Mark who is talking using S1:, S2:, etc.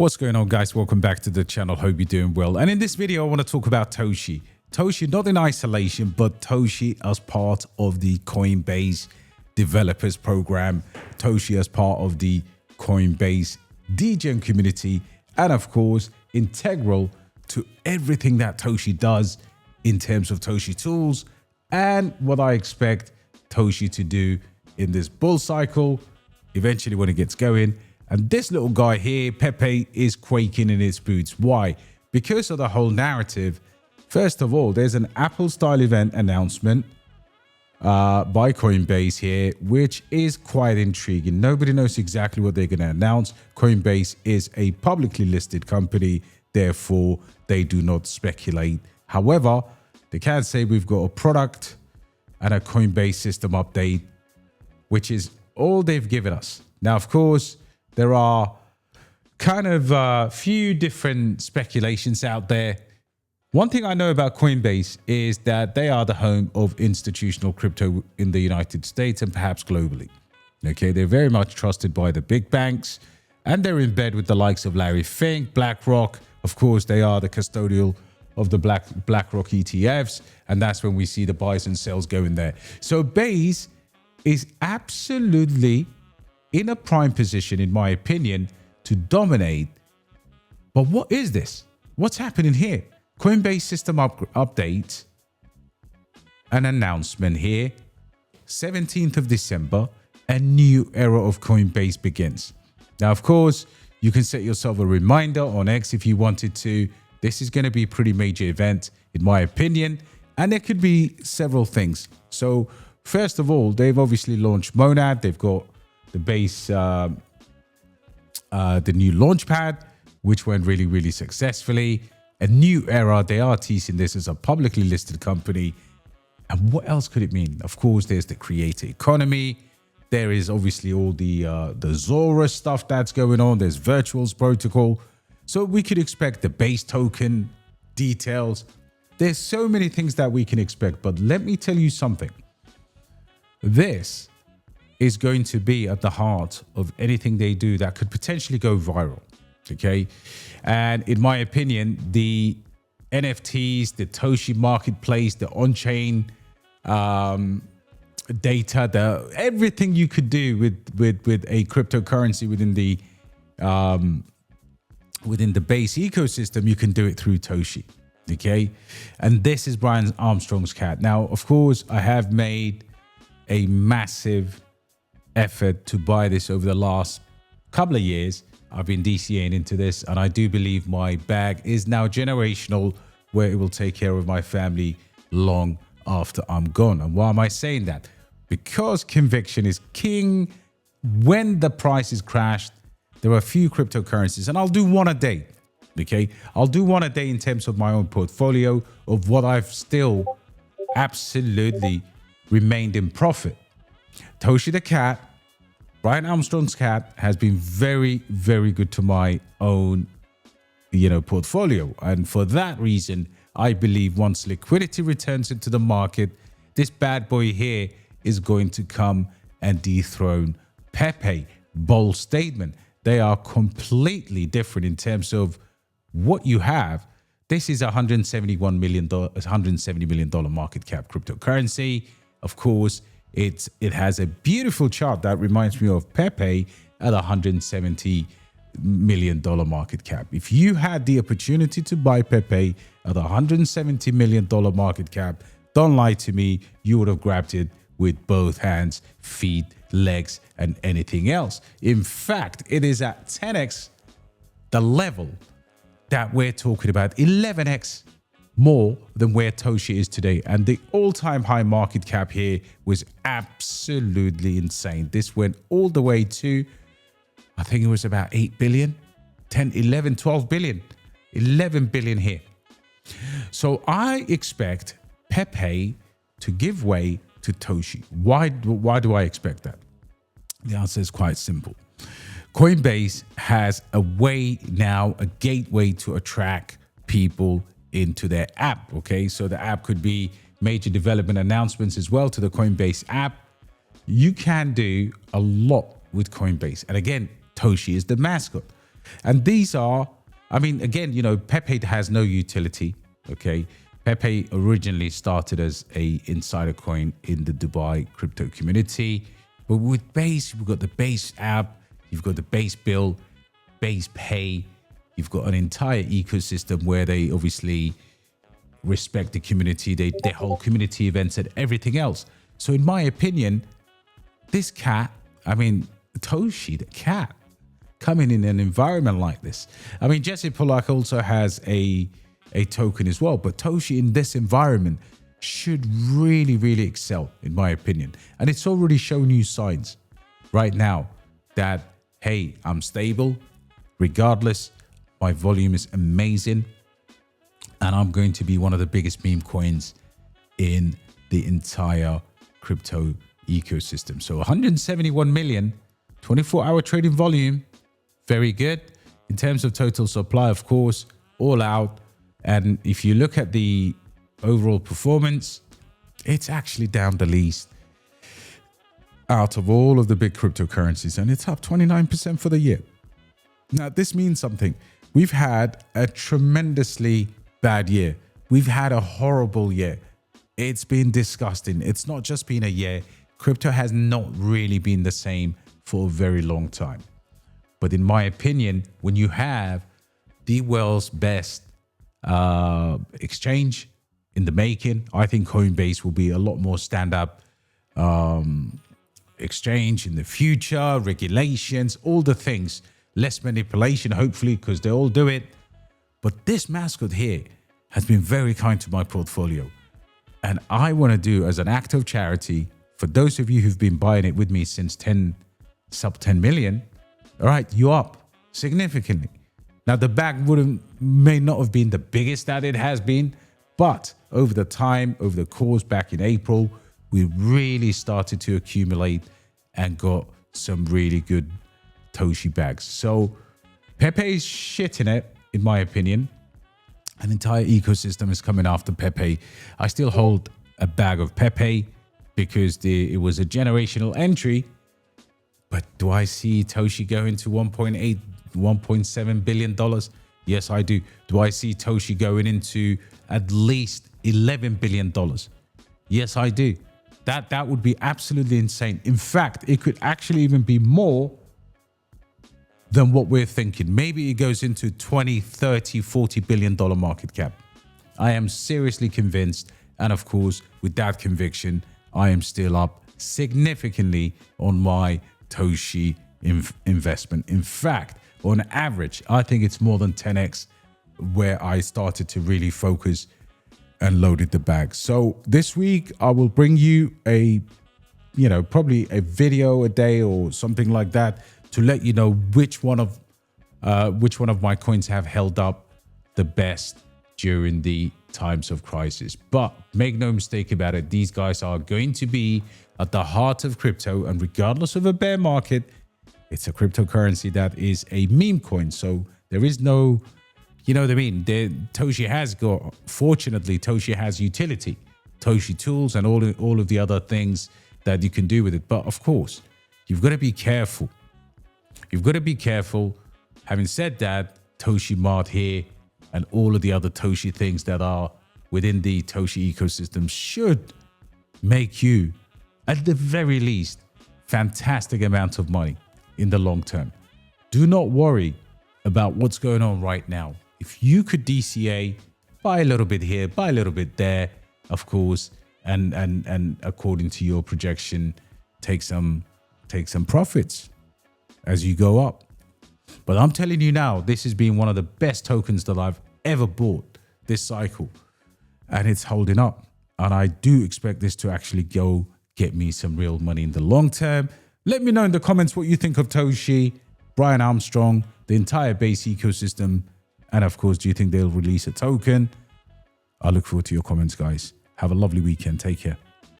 S1: What's going on, guys? Welcome back to the channel. Hope you're doing well. And in this video, I want to talk about Toshi. Toshi not in isolation, but Toshi as part of the Coinbase developers program, Toshi as part of the Coinbase DGen community, and of course, integral to everything that Toshi does in terms of Toshi tools and what I expect Toshi to do in this bull cycle, eventually when it gets going. And this little guy here, Pepe, is quaking in its boots. Why? Because of the whole narrative. First of all, there's an Apple-style event announcement by Coinbase here, which is quite intriguing. Nobody knows exactly what they're going to announce. Coinbase is a publicly listed company, therefore they do not speculate. However, they can say we've got a product and a Coinbase system update, which is all they've given us. Now, of course, there are kind of a few different speculations out there. One thing I know about Coinbase is that they are the home of institutional crypto in the United States and perhaps globally. Okay, they're very much trusted by the big banks, and they're in bed with the likes of Larry Fink, BlackRock. Of course, they are the custodial of the BlackRock ETFs, and that's when we see the buys and sells going there. So Base is absolutely in a prime position, in my opinion, to dominate. But what is this? What's happening here? Coinbase system update, an announcement here, 17th of December, a new era of Coinbase begins. Now, of course, you can set yourself a reminder on X if you wanted to. This is going to be a pretty major event, in my opinion, and there could be several things. So, first of all, they've obviously launched Monad. They've got the base, the new launchpad, which went really, really successfully. A new era. They are teasing this as a publicly listed company. And what else could it mean? Of course, there's the creator economy. There is obviously all the Zora stuff that's going on. There's Virtuals protocol. So we could expect the base token details. There's so many things that we can expect. But let me tell you something. This is going to be at the heart of anything they do that could potentially go viral, okay? And in my opinion, the NFTs, the Toshi marketplace, the on-chain data, everything you could do with a cryptocurrency within the base ecosystem, you can do it through Toshi, okay? And this is Brian Armstrong's cat. Now, of course, I have made a massive effort to buy this over the last couple of years. I've been DCAing into this, and I do believe my bag is now generational, where it will take care of my family long after I'm gone. And why am I saying that? Because conviction is king. When the prices crashed, there were a few cryptocurrencies, and I'll do one a day, okay? I'll do one a day in terms of my own portfolio of what I've still absolutely remained in profit. Toshi the cat, Brian Armstrong's cat, has been very, very good to my own, portfolio. And for that reason, I believe once liquidity returns into the market, this bad boy here is going to come and dethrone Pepe. Bold statement. They are completely different in terms of what you have. This is $170 million market cap cryptocurrency. Of course, it has a beautiful chart that reminds me of Pepe at $170 million market cap. If you had the opportunity to buy Pepe at $170 million market cap, don't lie to me, you would have grabbed it with both hands, feet, legs, and anything else. In fact, it is at 10x the level that we're talking about, 11x more than where Toshi is today. And the all-time high market cap here was absolutely insane. This went all the way to, I think it was about 8 billion, 10, 11, 12 billion, 11 billion here. So I expect Pepe to give way to Toshi. Why do I expect that? The answer is quite simple. Coinbase has a way now, a gateway to attract people into their app, okay? So the app could be major development announcements as well to the Coinbase app. You can do a lot with Coinbase. And again, Toshi is the mascot. And these are, I mean, again, you know, Pepe has no utility. Okay. Pepe originally started as a insider coin in the Dubai crypto community. But with Base, we've got the Base app, you've got the Base Bill, Base Pay. You've got an entire ecosystem where they obviously respect the community, they hold community events and everything else. So in my opinion, this cat, I mean, Toshi, the cat, coming in an environment like this. I mean, Jesse Polak also has a token as well, but Toshi in this environment should really, really excel, in my opinion. And it's already shown you signs right now that, hey, I'm stable. Regardless, my volume is amazing. And I'm going to be one of the biggest meme coins in the entire crypto ecosystem. So 171 million, 24-hour trading volume. Very good. In terms of total supply, of course, all out. And if you look at the overall performance, it's actually down the least out of all of the big cryptocurrencies. And it's up 29% for the year. Now, this means something. We've had a tremendously bad year. We've had a horrible year. It's been disgusting. It's not just been a year. Crypto has not really been the same for a very long time. But in my opinion, when you have the world's best exchange in the making, I think Coinbase will be a lot more stand-up exchange in the future, regulations, all the things, less manipulation, hopefully, because they all do it. But this Mascot here has been very kind to my portfolio. And I want to do, as an act of charity, for those of you who've been buying it with me since sub 10 million, all right, you're up significantly. Now, the bag may not have been the biggest that it has been, but over the course back in April, we really started to accumulate and got some really good Toshi bags. So Pepe is shit in it, in my opinion. An entire ecosystem is coming after Pepe. I still hold a bag of Pepe because it was a generational entry. But do I see Toshi going to $1.8, $1.7 billion? Yes, I do. Do I see Toshi going into at least $11 billion? Yes, I do. That would be absolutely insane. In fact, it could actually even be more than what we're thinking. Maybe it goes into 20, 30, $40 billion market cap. I am seriously convinced. And of course, with that conviction, I am still up significantly on my Toshi investment. In fact, on average, I think it's more than 10x where I started to really focus and loaded the bag. So this week I will bring you probably a video a day or something like that to let you know which one of my coins have held up the best during the times of crisis. But make no mistake about it, these guys are going to be at the heart of crypto, and regardless of a bear market, it's a cryptocurrency that is a meme coin. So there is no, you know what I mean? Toshi has utility, Toshi tools and all of the other things that you can do with it. But of course, you've got to be careful. You've got to be careful. Having said that, Toshi Mart here and all of the other Toshi things that are within the Toshi ecosystem should make you, at the very least, fantastic amount of money in the long term. Do not worry about what's going on right now. If you could DCA, buy a little bit here, buy a little bit there, of course, and according to your projection, take some profits as you go up. But I'm telling you now, this has been one of the best tokens that I've ever bought this cycle, and it's holding up. And I do expect this to actually go get me some real money in the long term. Let me know in the comments what you think of Toshi, Brian Armstrong, the entire Base ecosystem, and of course, do you think they'll release a token? I look forward to your comments, guys. Have a lovely weekend. Take care.